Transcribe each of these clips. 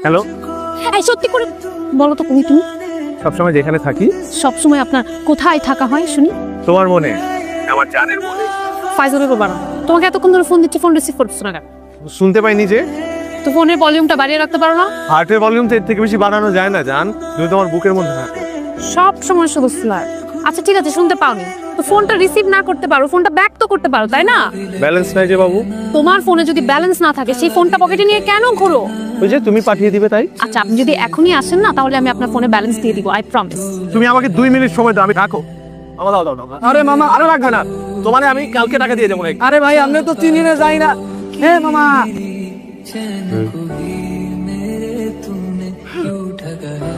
Hello, এই সত্যি করে বলো তো তুমি সবসময় যেখানে থাকি সবসময় আপনার কোথায় থাকা হয় শুনি? তোমার মনে, আমার জানের মনে। ফাইজলের বাবা তোমাকে এতক্ষণ ধরে ফোন দিচ্ছি, ফোন রিসিভ করতেছ না কেন? শুনতে পাইনি যে। তো ফোনের ভলিউমটা বাড়িয়ে রাখতে পারো না? হার্টের ভলিউম তো এর থেকে বেশি বাড়ানো যায় না জান, তুমি তোমার বুকের মধ্যে থাকো। সব সময় শুধু ফ্লার। আচ্ছা ঠিক আছে, শুনতে পাওনি তো ফোনটা রিসিভ না করতে পারো, ফোনটা ব্যাক তো করতে পারো তাই না? ব্যালেন্স নাই যে বাবু। তোমার ফোনে যদি ব্যালেন্স না থাকে সেই ফোনটা পকেটে নিয়ে কেন ঘোরো? ওই যে তুমি পাঠিয়ে দিবে তাই। আচ্ছা আপনি যদি এখনই আসেন না তাহলে আমি আপনার ফোনে ব্যালেন্স দিয়ে দিব, আই প্রমিস। তুমি আমাকে 2 মিনিট সময় দাও, আমি রাখো। আমার দাও দাও দাও। আরে মামা আরে রাখবে না, তোমারে আমি কালকে টাকা দিয়ে দেবো। আরে ভাই আমরা তো চিনি না যাই না। হে মামা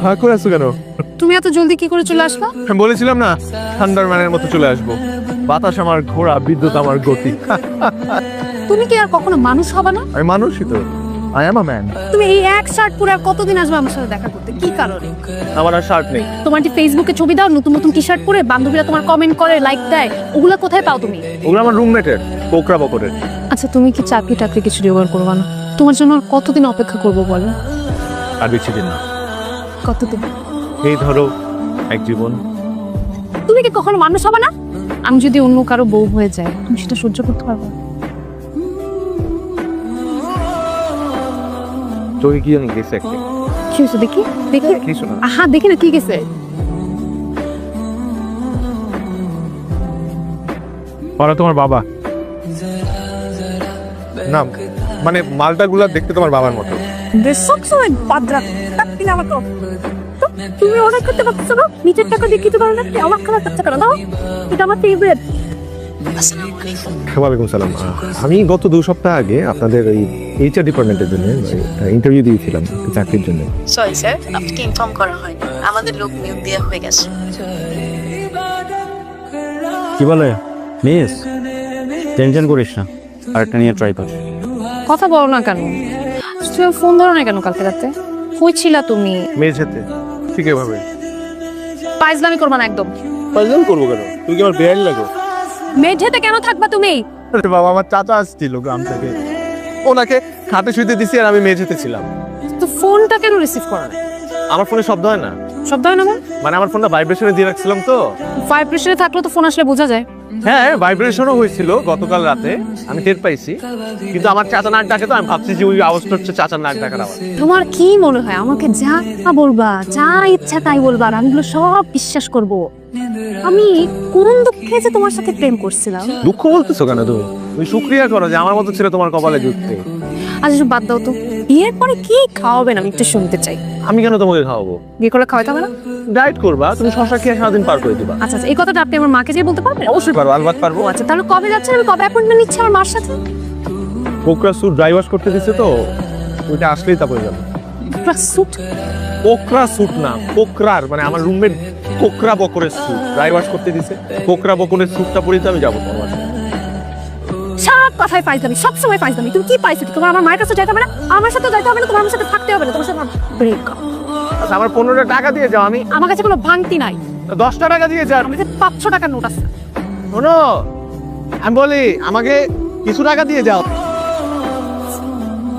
হ্যাঁ করে আসছো কেন? তুমি এত জলদি কি করে চলে আসবা? আমি বলেছিলাম না থান্ডারম্যানের মতো চলে আসবো। বাতাস আমার ঘোড়া, বিদ্যুৎ আমার গতি। তুমি কি আর কখনো মানুষ হবে না? আমি মানুষই তো, আই এম আ ম্যান। তুমি এই এক শার্ট পরে আর কতদিন আসবে আমার সাথে দেখা করতে? কি কারণে? আমার আর শার্ট নেই। তোমার যে ফেসবুকে ছবি দাও নতুন নতুন টি শার্ট পরে, বান্ধবীরা তোমার কমেন্ট করে, লাইক দেয়, ওগুলা কোথায় পাও তুমি? ওগুলো আমার রুমমেটের, কোকরা বকরের। আচ্ছা তুমি কি চাকরি টাকরি কিছু জোগাড় করবা না? তোমার জন্য আর কতদিন অপেক্ষা করবো বলো? আর বেশি দিন না, কতদিন? এই ধরো এক জীবন। তুমি কি কখনো মানুষ হবে না? আমি যদি অন্য কারো বউ হয়ে যাই তুমি সেটা সহ্য করতে পারবে? তোকে কি জানি গেছে একটা কি হয়েছে দেখি দেখি? কিছু না। আহা দেখি না কি গেছে। ওরা তোমার বাবা না, মানে মালটাগুলা দেখতে তোমার বাবার মতো। সবসময় বাদরা তাকবি না আমাকে। তুমি অর্ডার করতে পারছো না, নিজের টাকা দিয়ে কিনতে পারো না, আমার খাবার বাচ্চা কেন দাও? এটা আমার ফেভারিট। ওয়ালাইকুম সালাম। আমি গত 2 সপ্তাহ আগে আপনাদের ওই এইচআর ডিপার্টমেন্টের জন্য ইন্টারভিউ দিয়েছিলাম চাকরির জন্য। সরি স্যার, আপনাকে ইনফর্ম করা হয়নি, আমাদের লোক নিয়োগ দেওয়া হয়ে গেছে। কি বলে মিস, টেনশন করিস না, আরেকটা নিয়ে ট্রাই কর। কথা বলো না কেন? তুমি ফোন ধরো না কেন কালকে রাতে? কই ছিলা তুমি? মেয়ে যেতে ঠিক এভাবে পাইজলামি করবা না একদম। পাজল করবো কেন? তুই কি আমার বেয়ার লাগো? মেঝেতে কেন থাকবা তুমি? আরে বাবা, আমার চাচা আসছিল গ্রাম থেকে, ওনাকে খাটে শুইতে দিছি আর আমি মেঝেতে ছিলাম। তো ফোনটা কেন রিসিভ করা না? আমার ফোনে শব্দ হয় না, শব্দ হয় না মানে আমার ফোনটা ভাইব্রেশনে দিয়ে রাখছিলাম তো। ভাইব্রেশনে থাকলে তো ফোন আসলে বোঝা যায়। হ্যাঁ ভাইব্রেশনও হয়েছিল গতকাল রাতে, আমি টের পাইছি। কিন্তু আমার চাচা নাক ডাকে তো আমি ভাবছি যে ওই আওয়াজটা হচ্ছে চাচার নাক ডাকার আওয়াজ। তোমার কি মনে হয় আমাকে যা বলবা, যা ইচ্ছা তাই বলবা, আর আমি এগুলো সব বিশ্বাস করব? আমি কোন দুঃখে যে তোমার সাথে প্রেম করছিলাম। দুঃখ বলতেছো কেন তুমি শুকরিয়া করো যে আমার মতো ছিল তোমার কপালে জুটতে। আচ্ছা সব বাদ দাও তো, বিয়ের পরে কি খাওয়াবেন আমি একটু শুনতে চাই। আমি কেন তোমাকে খাওয়াবো? বিয়ে করলে খাওয়াতে হবে না? ডায়েট করবা, তুমি শশা খেয়ে সারাদিন পার করে দিবা। আচ্ছা এই কথাটা আপনি আমার মাকে যেয়ে বলতে পারবেন? অবশ্যই পারবো, আলবাত পারবো। ও আচ্ছা তাহলে কবে যাচ্ছেন? আমি কবে অ্যাপয়েন্টমেন্ট নিচ্ছি আমার মার সাথে? কোকরা স্যুট ড্রাই ওয়াশ করতে দিছে তো, ওইটা আসলেই তারপরে যাবো। সুট? কোকরা স্যুট না, কোকরার মানে আমার রুমমেট কোকরা বকরের স্যুট ড্রাই ওয়াশ করতে দিছে। কোকরা বকরের স্যুটটা পরে তো আমি যাবো তোমার সাথে। সব কথায় ফাইজলামি, সবসময় ফাইজলামি। তুমি কি পাইছো কি? তোমার আমার মায়ের কাছে যাইতে হবে না, আমার সাথে যাইতে হবে না, তোমার আমার সাথে থাকতে হবে না, তোমার সাথে ব্রেকআপ। আচ্ছা আমার 15 টাকা দিয়ে যাও। আমি আমার কাছে কোনো ভাঙতি নাই, 10 টাকা দিয়ে যাও। আমার কাছে 500 টাকার নোট আছে। শোনো আমি বলি, আমাকে কিছু টাকা দিয়ে যাও।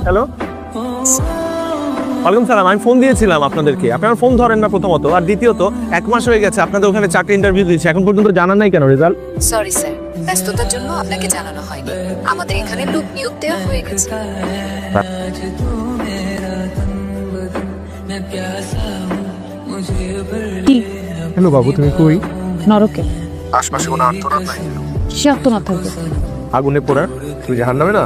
হ্যালো, ওয়ালাইকুম সালাম। আমি ফোন দিয়েছিলাম আপনাদেরকে, আপনারা ফোন ধরেন না প্রথমত, আর দ্বিতীয়ত 1 মাস হয়ে গেছে আপনাদের ওখানে চাকরি ইন্টারভিউ দিয়েছি, এখন পর্যন্ত জানান নাই কেন রেজাল্ট? সরি স্যার, ব্যস্ততার জন্য আপনাকে জানানো হয়নি, আমাদের এখানে লোক নিয়োগ দেওয়া হয়ে গেছে। কি হ্যালো বাবু, তুমি কই? নরকে? আশপাশে কোনো আত্মনাথ নাই? সে আত্মনাথ থাকবে। আগুনে পোড়া তুই জাহান্নামে না?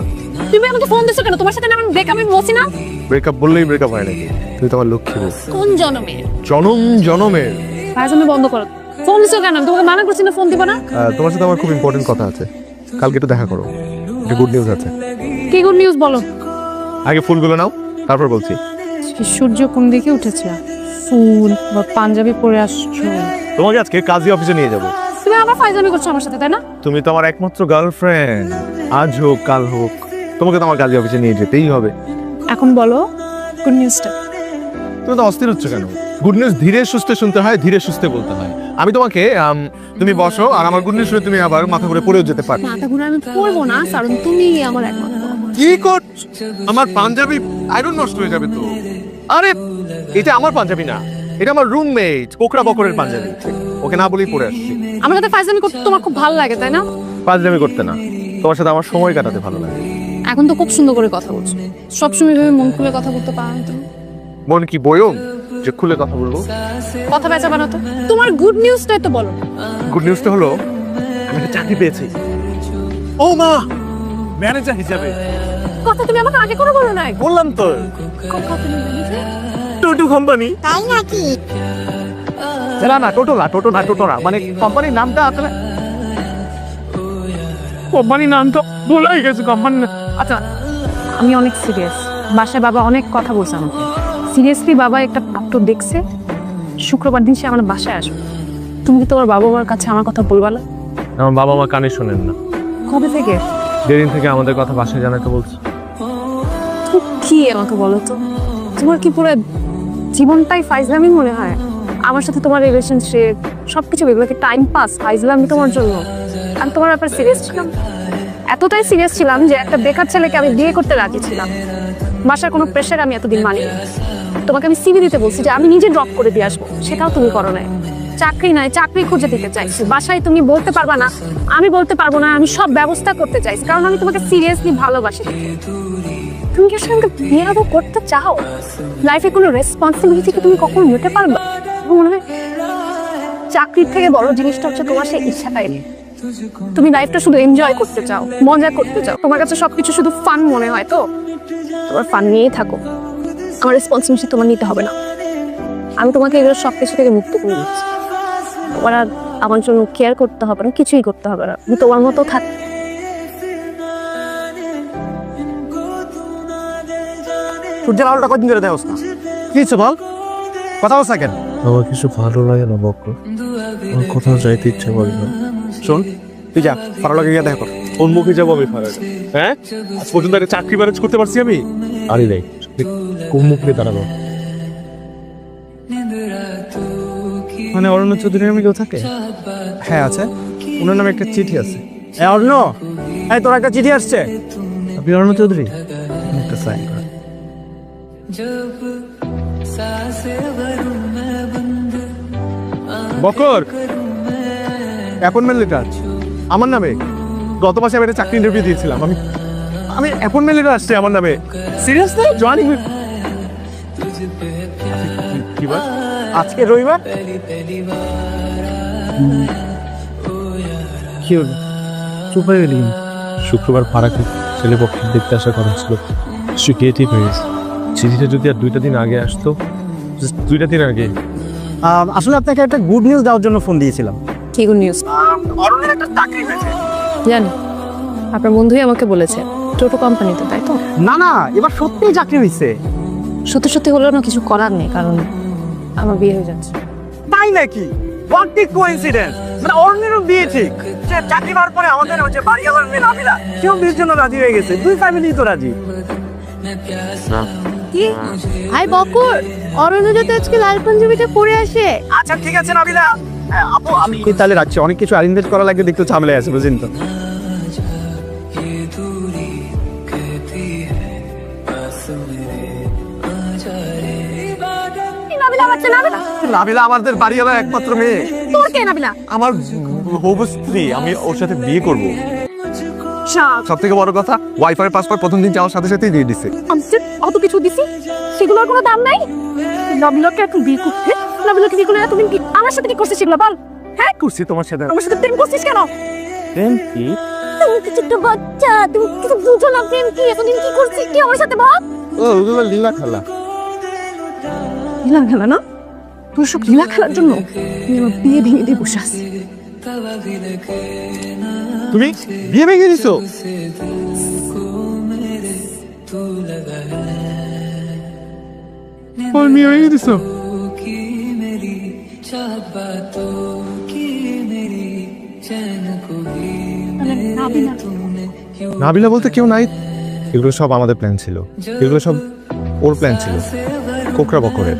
তুমি আমাকে ফোন দিছো কেন? তোমার সাথে না আমার ব্রেকআপ, আমি বলছি না? ব্রেকআপ বললেই ব্রেকআপ হয় নাকি? তুই তোমার লক্ষ্মী বউ, কোন জনমে? জনম জনমের। ফাইজলামি বন্ধ করো। ফোন দিছো কেন? আমি তোমাকে মানা করছি না ফোন দিব না। তোমার সাথে আমার খুব ইম্পর্টেন্ট কথা আছে, কালকে একটু দেখা করো, একটা গুড নিউজ আছে। কি গুড নিউজ বলো? আগে ফুলগুলো নাও, তারপর বলছি। সূর্য কোন দিকে উঠেছে? ফুল বা পাঞ্জাবি পরে আসছো? তোমাকে আজকে কাজী অফিসে নিয়ে যাব। তুমি আবার ফাইজলামি করছো আমার সাথে তাই না? তুমি তো আমার একমাত্র গার্লফ্রেন্ড, আজ হোক কাল হোক তোমাকে তো আমার কাজী অফিসে নিয়ে যেতেই হবে। এখন বলো গুড নিউজটা। তুমি তো অস্থির হচ্ছ কেন? গুড নিউজ ধীরে সুস্থে শুনতে হয়, ধীরে সুস্থে বলতে হয়। আমি তোমাকে তুমি বসো, আর আমার গুড নিউজ শুনে তুমি আবার মাথা ঘুরে পড়েও যেতে পারো। মাথা ঘুরে আমি পড়বো না, কারণ তুমি আমার একমাত্র। কি করছ? আমার পাঞ্জাবি আয়রন নষ্ট হয়ে যাবে তো। আরে এটা আমার পাঞ্জাবি না, এটা আমার রুমমেট কোকড়া বকরের পাঞ্জাবি। ওকে না বলেই পরে আসছি। আমার সাথে ফাইজলামি করতে তোমার খুব ভালো লাগে তাই না? পাঞ্জাবি করতে না, তোমার সাথে আমার সময় কাটাতে ভালো লাগে। এখন তো খুব সুন্দর করে কথা বলছো, সবসময় ভেবে মন খুলে কথা বলতে পারো না তুমি। মন কি বয়ম যে খুলে কথা বলবো? কথা বেচা বানাতো। তোমার গুড নিউজটাই তো বলো। গুড নিউজটা হলো আমি একটা চাকরি পেয়েছি। ও মা, ম্যানেজার হিসাবে। কথা তুমি আমাকে আগে করে বলো নাই। বললাম তো, টোটো কোম্পানি। তাই নাকি? না টোটো না, মানে কোম্পানির নামটা আসলে কোম্পানির নামটা ভুলাই গেছে কোম্পানি। আচ্ছা, আমি অনেক সিরিয়াস। বাসায় বাবা অনেক কথা বলছে আমাকে। সিরিয়াসলি বাবা একটা পাত্র দেখছে, শুক্রবার দিন সে আমার বাসায় আসবে। তুমি কি তোমার বাবা মার কাছে আমার কথা বলবা না? আমার বাবা মা কানে শোনেন না। কবে থেকে? যেদিন থেকে আমাদের কথা বাসায় জানাতে বলছি। কি আমাকে বলো তো, তোমার কি পুরো জীবনটাই ফাইজলামি মনে হয়? আমার সাথে তোমার রিলেশনশিপ সবকিছু এগুলোকে টাইম পাস, ফাইজলামি তোমার জন্য। আমি তোমার ব্যাপারে সিরিয়াস ছিলাম, এতটাই সিরিয়াস ছিলাম যে একটা বেকার ছেলেকে আমি বিয়ে করতে রাজি ছিলাম। বাসার কোনো প্রেশার আমি এতদিন মানি। তোমাকে আমি সিভি দিতে বলছি যে আমি নিজে ড্রপ করে দিয়ে আসবো, সেটাও তুমি করো নাই। চাকরি নাই, চাকরি খুঁজে দিতে চাইছি। বাসায় তুমি বলতে পারবা না, আমি বলতে পারবো না। আমি সব ব্যবস্থা করতে চাইছি কারণ আমি তোমাকে সিরিয়াসলি ভালোবাসি। তুমি কি সঙ্গে বিয়ে আদৌ করতে চাও? লাইফে কোনো রেসপন্সিবিলিটি কি তুমি কখনো নিতে পারবা? মনে হয় চাকরির থেকে বড় জিনিসটা হচ্ছে তোমার সেই ইচ্ছাটাই নেই। তুমি লাইফটা শুধু এনজয় করতে চাও, মজা করতে চাও। তোমার কাছে সবকিছু শুধু ফান মনে হয়, তো তোমার ফান নিয়েই থাকো। আমার রেসপন্সিবিলিটি তোমার নিতে হবে না। আমি তোমাকে এগুলো সবকিছু থেকে মুক্ত করে দিচ্ছি। তোমার আর আমার জন্য কেয়ার করতে হবে না, কিছুই করতে হবে না। তুমি তোমার মতো থাক। সূর্যের আলোটা কদিন ধরে দেওস না? কি হচ্ছে বল, কথা বলছ না কেন? আমার কিছু ভালো লাগে না বক্র, আমার কোথাও যাইতে ইচ্ছা করে না। শোন, তুই যা ভালো লাগে গিয়ে দেখা কর। কোন মুখে যাবো আমি ফারাজ? হ্যাঁ, আজ পর্যন্ত একটা চাকরি ম্যানেজ করতে পারছি আমি? আরে নাই, কোন মুখে দাঁড়াবো? মানে অরণ্য চৌধুরীর নামে কেউ থাকে? হ্যাঁ আছে, ওনার নামে একটা চিঠি আছে। অরণ্য, এই তোর একটা চিঠি আসছে। আপনি অরণ্য চৌধুরী? একটা সাইন কর। বকর, অ্যাপয়েন্টমেন্ট লেটার আমার নামে। গত মাসে আমি একটা চাকরি ইন্টারভিউ দিয়েছিলাম। আমি অ্যাপয়েন্টমেন্ট লেটার আসছে আমার নামে। Seriously joining? কি বার? আজকে রবিবার। কি হলো, চুপ হয়ে গেলি? শুক্রবার ফারাকে ছেলে পক্ষ দেখতে আসার কথা ছিল, সে ক্রিয়েটিভ হয়ে গেছে। চিঠিটা যদি আর 2টা দিন আগে আসতো, just 2টা দিন আগে। আসলে আপনাকে একটা গুড নিউজ দেওয়ার জন্য ফোন দিয়েছিলাম। কি গুড নিউজ? অরণ্যের একটা চাকরি হয়েছে। জানি, আপনার বন্ধুই আমাকে বলেছে। টোটো কোম্পানিতে, তাই তো? না, এবার সত্যিই চাকরি হয়েছে। সত্যি সত্যি হলেও না কিছু করার নেই, কারণ আমার বিয়ে হয়ে যাচ্ছে। তাই নাকি? What a coincidence! মানে অরণ্যেরও বিয়ে ঠিক। সে চাকরি পাওয়ার পরে আমাদের হচ্ছে বাড়িওয়ালার মেয়ে নাবিলা, সেও বিয়ের জন্য রাজি হয়ে গেছে। দুই ফ্যামিলি তো রাজি। কি? হাই বকর, অরণ্য যাতে আজকে লাল পাঞ্জাবিটা পরে আসে। আচ্ছা ঠিক আছে নাবিলা, আপু আমি তাহলে রাখছি। অনেক কিছু অ্যারেঞ্জ করা লাগবে, দেখতে ঝামেলায় আছে, বুঝলেন তো? নাবিলা বাচ্চা, নাবিলা। নাবিলা আমাদের বাড়িওয়ালার একমাত্র মেয়ে। তোর কে নাবিলা? আমার হবু স্ত্রী, আমি ওর সাথে বিয়ে করব। সব থেকে বড় কথা, ওয়াইফাই পাসওয়ার্ড প্রথম দিন যাওয়ার সাথে সাথেই দিয়ে দিছে। আমি যে অত কিছু দিছি, সেগুলোর কোনো দাম নাই। নাবিলাকে এখন বিয়ে করতে, নাবিলাকে বিয়ে করলে তুমি কি আমার সাথে কি করছিস সেগুলো বল? হ্যাঁ, করছি তোমার সাথে। আমার সাথে প্রেম করছিস কেন? প্রেম কি? তুমি তো ছোট্ট বাচ্চা, তুমি কিছু বুঝো না। প্রেম কি? এতদিন কি করছিস কি আমার সাথে বল? ও ওগুলো লীলা খেলা। লীলা খেলা না? তোর সব লীলা খেলার জন্য আমি আমার বিয়ে ভেঙে দিয়ে বসে আছি। তুমি বিয়ে ভেঙে দিছো? ওর বিয়ে ভেঙে দিছো? নাবিলা বলতে কেউ নাই। এগুলো সব আমাদের প্ল্যান ছিল, এগুলো সব ওর প্ল্যান ছিল, কোকড়া বকরের।